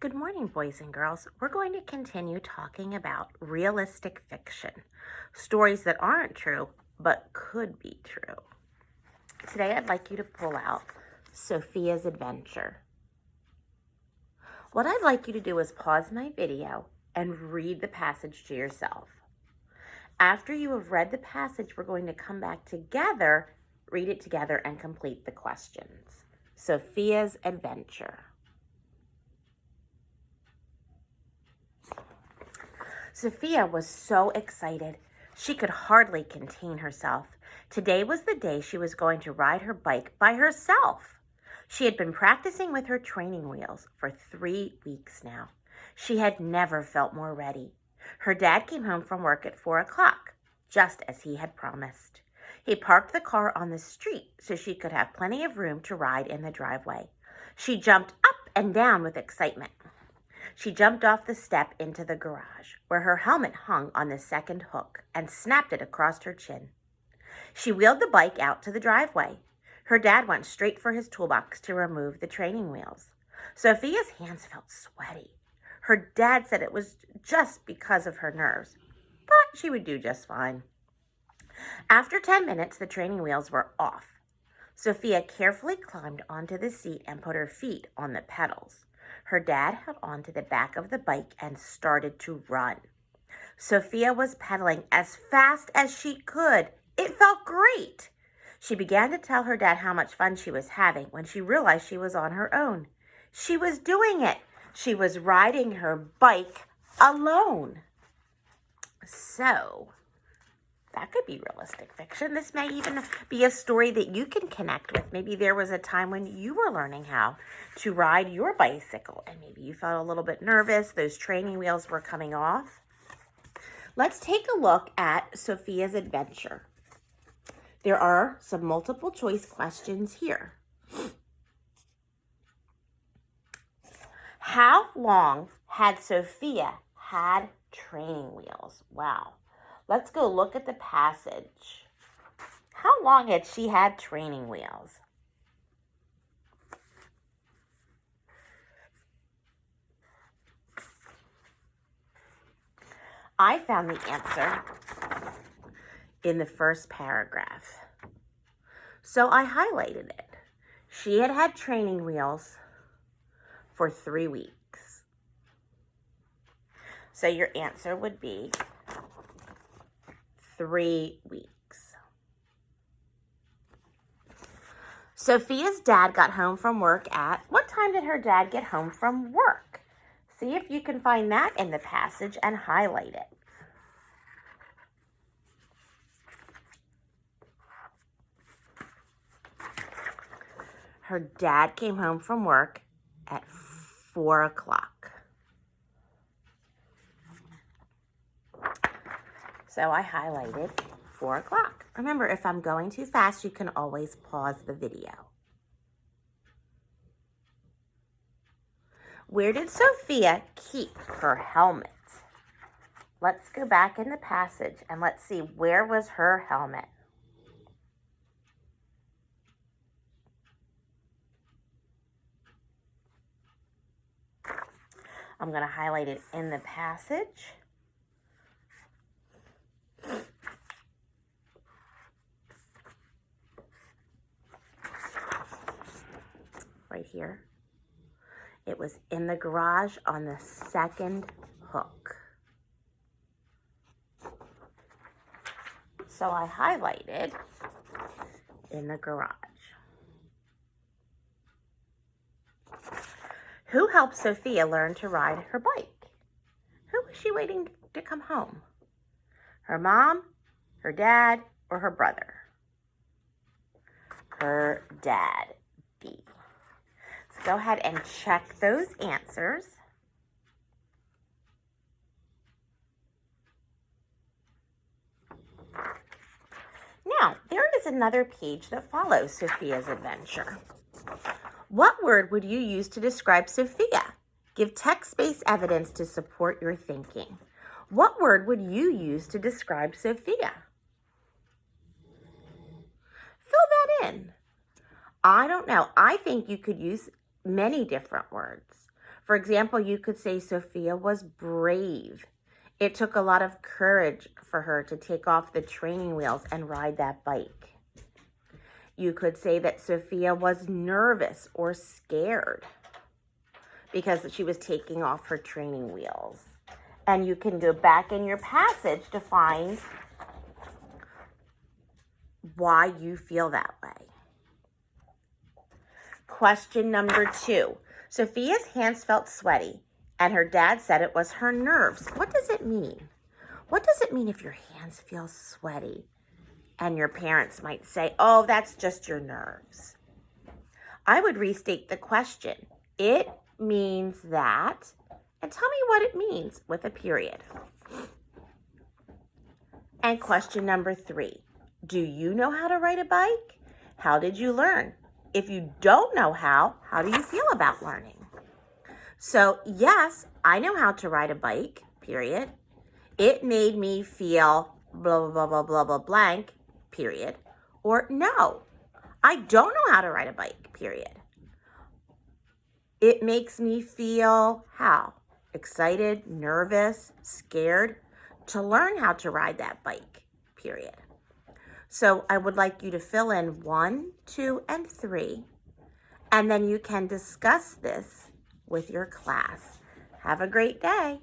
Good morning, boys and girls. We're going to continue talking about realistic fiction, stories that aren't true but could be true. Today, I'd like you to pull out Sophia's Adventure. What I'd like you to do is pause my video and read the passage to yourself. After you have read the passage, we're going to come back together, read it together, and complete the questions. Sophia's Adventure. Sophia was so excited, she could hardly contain herself. Today was the day she was going to ride her bike by herself. She had been practicing with her training wheels for 3 weeks now. She had never felt more ready. Her dad came home from work at 4 o'clock, just as he had promised. He parked the car on the street so she could have plenty of room to ride in the driveway. She jumped up and down with excitement. She jumped off the step into the garage, where her helmet hung on the second hook, and snapped it across her chin. She wheeled the bike out to the driveway. Her dad went straight for his toolbox to remove the training wheels. Sophia's hands felt sweaty. Her dad said it was just because of her nerves, but she would do just fine. After 10 minutes, the training wheels were off. Sophia carefully climbed onto the seat and put her feet on the pedals. Her dad held onto the back of the bike and started to run. Sophia was pedaling as fast as she could. It felt great. She began to tell her dad how much fun she was having when she realized she was on her own. She was doing it. She was riding her bike alone. So, that could be realistic fiction. This may even be a story that you can connect with. Maybe there was a time when you were learning how to ride your bicycle and maybe you felt a little bit nervous. Those training wheels were coming off. Let's take a look at Sophia's Adventure. There are some multiple choice questions here. How long had Sophia had training wheels? Wow. Let's go look at the passage. How long had she had training wheels? I found the answer in the first paragraph. So I highlighted it. She had had training wheels for 3 weeks. So your answer would be 3 weeks. Sophia's dad got home from work at, what time did her dad get home from work? See if you can find that in the passage and highlight it. Her dad came home from work at 4 o'clock. So I highlighted 4 o'clock. Remember, if I'm going too fast, you can always pause the video. Where did Sophia keep her helmet? Let's go back in the passage and let's see, where was her helmet? I'm going to highlight it in the passage. Right here. It was in the garage on the second hook. So I highlighted in the garage. Who helped Sophia learn to ride her bike? Who was she waiting to come home? Her mom, her dad, or her brother? Her dad, B. So go ahead and check those answers. Now, there is another page that follows Sophia's adventure. What word would you use to describe Sophia? Give text-based evidence to support your thinking. What word would you use to describe Sophia? Fill that in. I don't know. I think you could use many different words. For example, you could say Sophia was brave. It took a lot of courage for her to take off the training wheels and ride that bike. You could say that Sophia was nervous or scared because she was taking off her training wheels. And you can go back in your passage to find why you feel that way. Question number 2. Sophia's hands felt sweaty, and her dad said it was her nerves. What does it mean? What does it mean if your hands feel sweaty? And your parents might say, oh, that's just your nerves. I would restate the question. It means that, and tell me what it means with a period. And question number 3. Do you know how to ride a bike? How did you learn? If you don't know how do you feel about learning? So, yes, I know how to ride a bike, period. It made me feel blah, blah, blah, blah, blah, blah, blank, period. Or no, I don't know how to ride a bike, period. It makes me feel how? Excited, nervous, scared to learn how to ride that bike, period. So I would like you to fill in 1, 2, and 3, and then you can discuss this with your class. Have a great day.